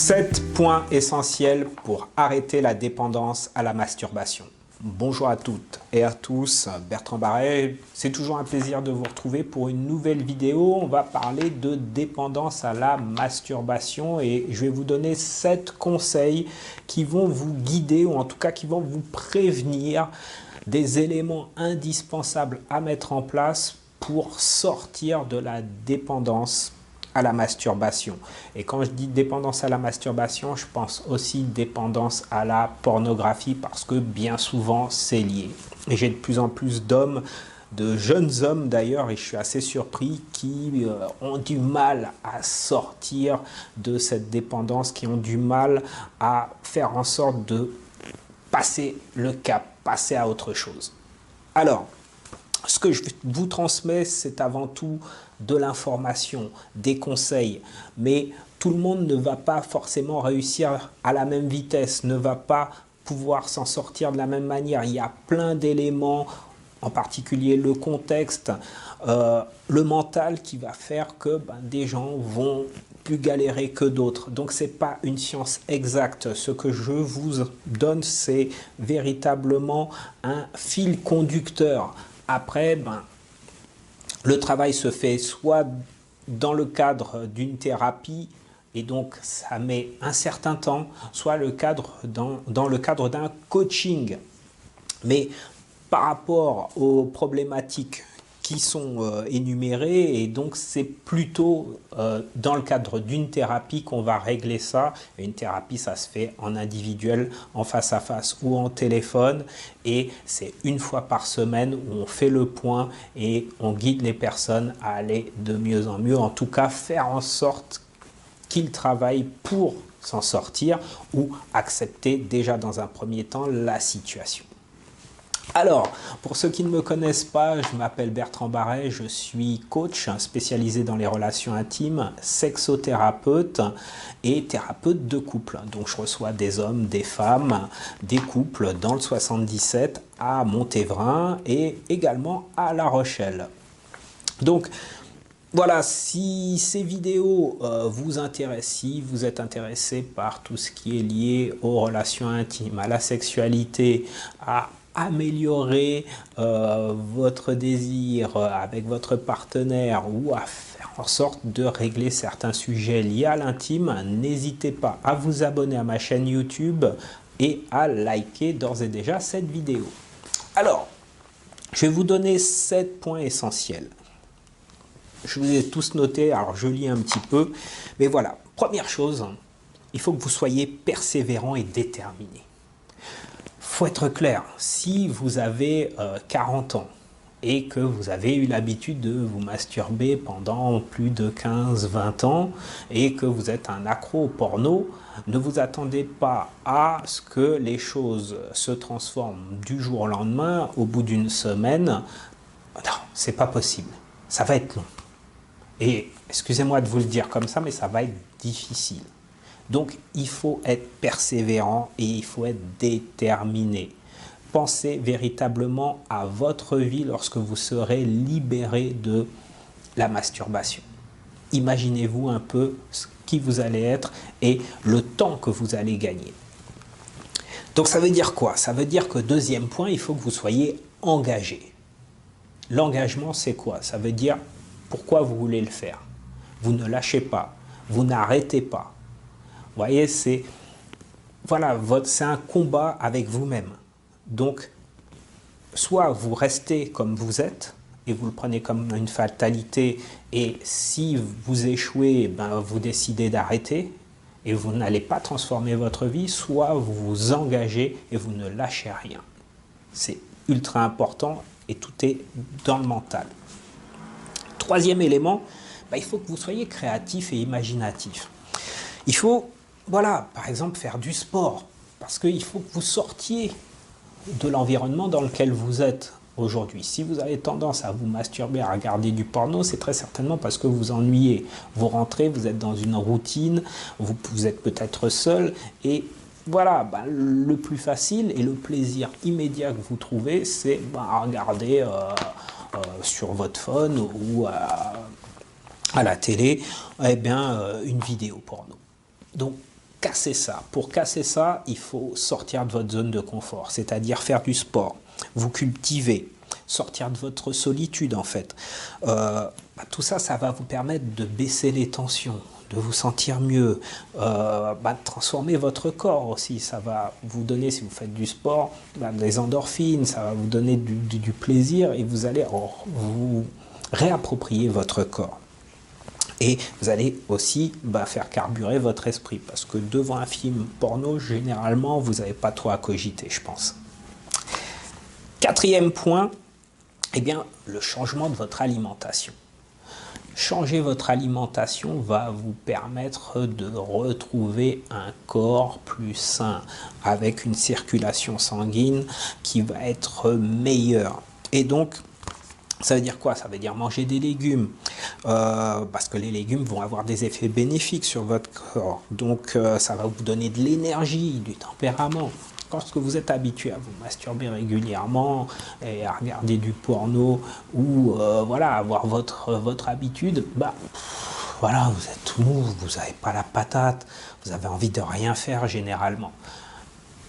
7 points essentiels pour arrêter la dépendance à la masturbation. Bonjour à toutes et à tous, Bertrand Barret. C'est toujours un plaisir de vous retrouver pour une nouvelle vidéo. On va parler de dépendance à la masturbation et je vais vous donner 7 conseils qui vont vous guider ou en tout cas qui vont vous prévenir des éléments indispensables à mettre en place pour sortir de la dépendance à la masturbation. Et quand je dis dépendance à la masturbation, je pense aussi dépendance à la pornographie parce que bien souvent c'est lié. Et j'ai de plus en plus d'hommes, de jeunes hommes d'ailleurs, et je suis assez surpris, qui ont du mal à sortir de cette dépendance, qui ont du mal à faire en sorte de passer le cap, passer à autre chose. Alors, ce que je vous transmets, c'est avant tout de l'information, des conseils, mais tout le monde ne va pas forcément réussir à la même vitesse, ne va pas pouvoir s'en sortir de la même manière. Il y a plein d'éléments, en particulier le contexte, le mental qui va faire que des gens vont plus galérer que d'autres. Donc c'est pas une science exacte. Ce que je vous donne, c'est véritablement un fil conducteur. Après, le travail se fait soit dans le cadre d'une thérapie, et donc ça met un certain temps, soit dans le cadre d'un coaching. Mais par rapport aux problématiques qui sont énumérées, et donc c'est plutôt dans le cadre d'une thérapie qu'on va régler ça. Et une thérapie, ça se fait en individuel, en face à face ou en téléphone, et c'est une fois par semaine où on fait le point et on guide les personnes à aller de mieux en mieux, en tout cas faire en sorte qu'ils travaillent pour s'en sortir ou accepter déjà dans un premier temps la situation. Alors, pour ceux qui ne me connaissent pas, je m'appelle Bertrand Barret, je suis coach spécialisé dans les relations intimes, sexothérapeute et thérapeute de couple. Donc je reçois des hommes, des femmes, des couples dans le 77 à Montévrain et également à La Rochelle. Donc voilà, si ces vidéos vous intéressent, si vous êtes intéressé par tout ce qui est lié aux relations intimes, à la sexualité, à améliorer votre désir avec votre partenaire ou à faire en sorte de régler certains sujets liés à l'intime, n'hésitez pas à vous abonner à ma chaîne YouTube et à liker d'ores et déjà cette vidéo. Alors, je vais vous donner 7 points essentiels. Je vous ai tous notés, alors je lis un petit peu, mais voilà. Première chose, il faut que vous soyez persévérant et déterminé. Faut être clair, si vous avez 40 ans et que vous avez eu l'habitude de vous masturber pendant plus de 15-20 ans et que vous êtes un accro au porno, ne vous attendez pas à ce que les choses se transforment du jour au lendemain, au bout d'une semaine. Non, c'est pas possible, ça va être long. Et excusez-moi de vous le dire comme ça, mais ça va être difficile. Donc, il faut être persévérant et il faut être déterminé. Pensez véritablement à votre vie lorsque vous serez libéré de la masturbation. Imaginez-vous un peu qui vous allez être et le temps que vous allez gagner. Donc, ça veut dire quoi? Ça veut dire que deuxième point, il faut que vous soyez engagé. L'engagement, c'est quoi? Ça veut dire pourquoi vous voulez le faire. Vous ne lâchez pas, vous n'arrêtez pas. Vous voyez, c'est voilà, c'est un combat avec vous-même. Donc, soit vous restez comme vous êtes et vous le prenez comme une fatalité et si vous échouez, vous décidez d'arrêter et vous n'allez pas transformer votre vie, soit vous vous engagez et vous ne lâchez rien. C'est ultra important et tout est dans le mental. Troisième élément, il faut que vous soyez créatif et imaginatif. Il faut, voilà, par exemple, faire du sport, parce qu'il faut que vous sortiez de l'environnement dans lequel vous êtes aujourd'hui. Si vous avez tendance à vous masturber, à regarder du porno, c'est très certainement parce que vous ennuyez. Vous rentrez, vous êtes dans une routine, vous êtes peut-être seul, et voilà, le plus facile et le plaisir immédiat que vous trouvez, c'est regarder sur votre phone ou à la télé, une vidéo porno. Donc, casser ça. Pour casser ça, il faut sortir de votre zone de confort, c'est-à-dire faire du sport, vous cultiver, sortir de votre solitude en fait. Tout ça, ça va vous permettre de baisser les tensions, de vous sentir mieux, de transformer votre corps aussi. Ça va vous donner, si vous faites du sport, des endorphines, ça va vous donner du plaisir et vous allez vous réapproprier votre corps. Et vous allez aussi faire carburer votre esprit, parce que devant un film porno, généralement, vous n'avez pas trop à cogiter, je pense. Quatrième point, eh bien, le changement de votre alimentation. Changer votre alimentation va vous permettre de retrouver un corps plus sain, avec une circulation sanguine qui va être meilleure. Et donc, ça veut dire quoi? Ça veut dire manger des légumes, parce que les légumes vont avoir des effets bénéfiques sur votre corps. Donc, ça va vous donner de l'énergie, du tempérament. Lorsque vous êtes habitué à vous masturber régulièrement et à regarder du porno ou voilà, avoir votre habitude, voilà, vous êtes tout mou, vous n'avez pas la patate, vous avez envie de rien faire généralement.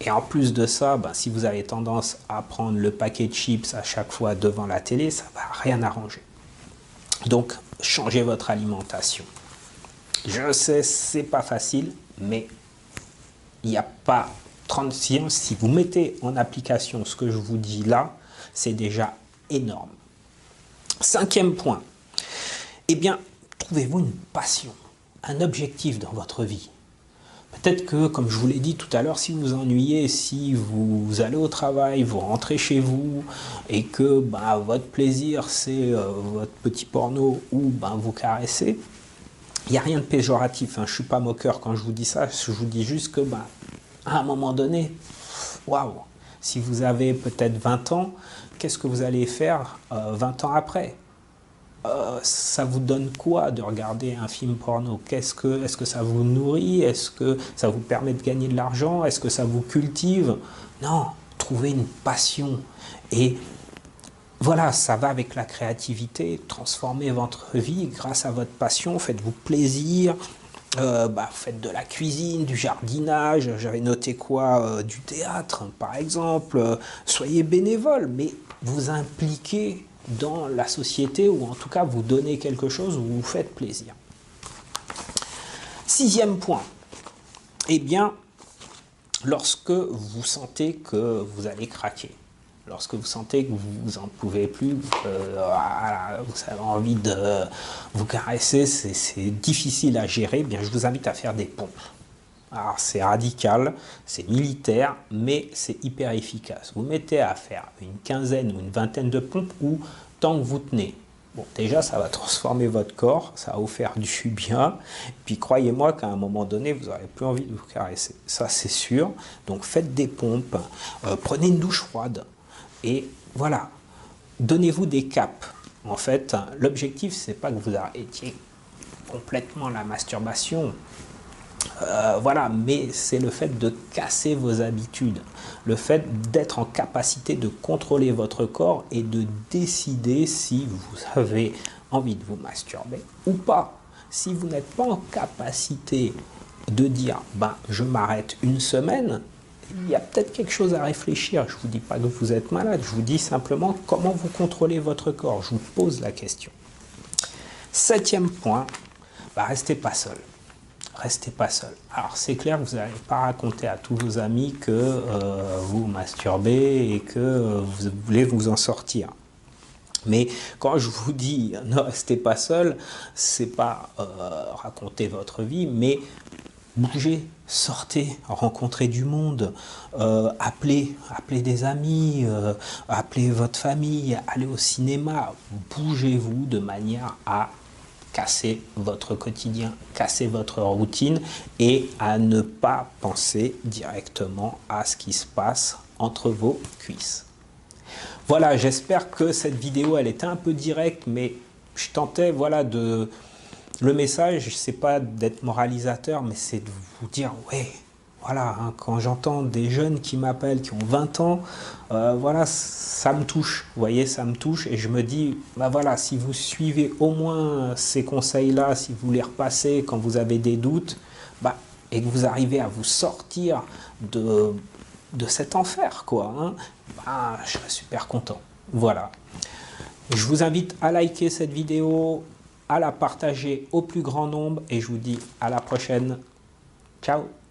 Et en plus de ça, si vous avez tendance à prendre le paquet de chips à chaque fois devant la télé, ça ne va rien arranger. Donc, changez votre alimentation. Je sais, c'est pas facile, mais il n'y a pas 36 ans. Si vous mettez en application ce que je vous dis là, c'est déjà énorme. Cinquième point, eh bien, trouvez-vous une passion, un objectif dans votre vie. Peut-être que, comme je vous l'ai dit tout à l'heure, si vous vous ennuyez, si vous allez au travail, vous rentrez chez vous et que votre plaisir c'est votre petit porno ou vous caressez, il n'y a rien de péjoratif, hein, je ne suis pas moqueur quand je vous dis ça, je vous dis juste que à un moment donné, waouh, si vous avez peut-être 20 ans, qu'est-ce que vous allez faire 20 ans après? Ça vous donne quoi de regarder un film porno? Est-ce que ça vous nourrit? Est-ce que ça vous permet de gagner de l'argent? Est-ce que ça vous cultive? Non, trouvez une passion. Et voilà, ça va avec la créativité. Transformez votre vie grâce à votre passion. Faites-vous plaisir. Faites de la cuisine, du jardinage. J'avais noté quoi? Du théâtre, par exemple. Soyez bénévole, mais vous impliquez dans la société, ou en tout cas vous donnez quelque chose où vous faites plaisir. Sixième point, eh bien, lorsque vous sentez que vous allez craquer, lorsque vous sentez que vous n'en pouvez plus, vous avez envie de vous caresser, c'est difficile à gérer, eh bien, je vous invite à faire des pompes. Alors c'est radical, c'est militaire, mais c'est hyper efficace. Vous mettez à faire une quinzaine ou une vingtaine de pompes ou tant que vous tenez. Bon, déjà ça va transformer votre corps, ça va vous faire du bien. Puis croyez-moi qu'à un moment donné, vous n'aurez plus envie de vous caresser. Ça c'est sûr. Donc faites des pompes, prenez une douche froide. Et voilà, donnez-vous des caps. En fait, l'objectif, c'est pas que vous arrêtiez complètement la masturbation. Voilà, mais c'est le fait de casser vos habitudes, le fait d'être en capacité de contrôler votre corps et de décider si vous avez envie de vous masturber ou pas. Si vous n'êtes pas en capacité de dire je m'arrête une semaine, il y a peut-être quelque chose à réfléchir. Je ne vous dis pas que vous êtes malade, je vous dis simplement comment vous contrôlez votre corps. Je vous pose la question. Septième point, restez pas seul. Restez pas seul. Alors c'est clair que vous n'allez pas raconter à tous vos amis que vous masturbez et que vous voulez vous en sortir. Mais quand je vous dis ne restez pas seul, c'est pas raconter votre vie, mais bougez, sortez, rencontrez du monde, appelez des amis, appelez votre famille, allez au cinéma, bougez-vous de manière à casser votre quotidien, casser votre routine et à ne pas penser directement à ce qui se passe entre vos cuisses. Voilà, j'espère que cette vidéo, elle était un peu directe, mais je tentais, voilà, le message, c'est pas d'être moralisateur, mais c'est de vous dire, ouais, voilà, hein, quand j'entends des jeunes qui m'appellent, qui ont 20 ans, voilà, ça me touche, vous voyez, ça me touche, et je me dis, voilà, si vous suivez au moins ces conseils-là, si vous les repassez quand vous avez des doutes, et que vous arrivez à vous sortir de cet enfer, quoi, hein, bah, je serais super content. Voilà. Je vous invite à liker cette vidéo, à la partager au plus grand nombre et je vous dis à la prochaine. Ciao!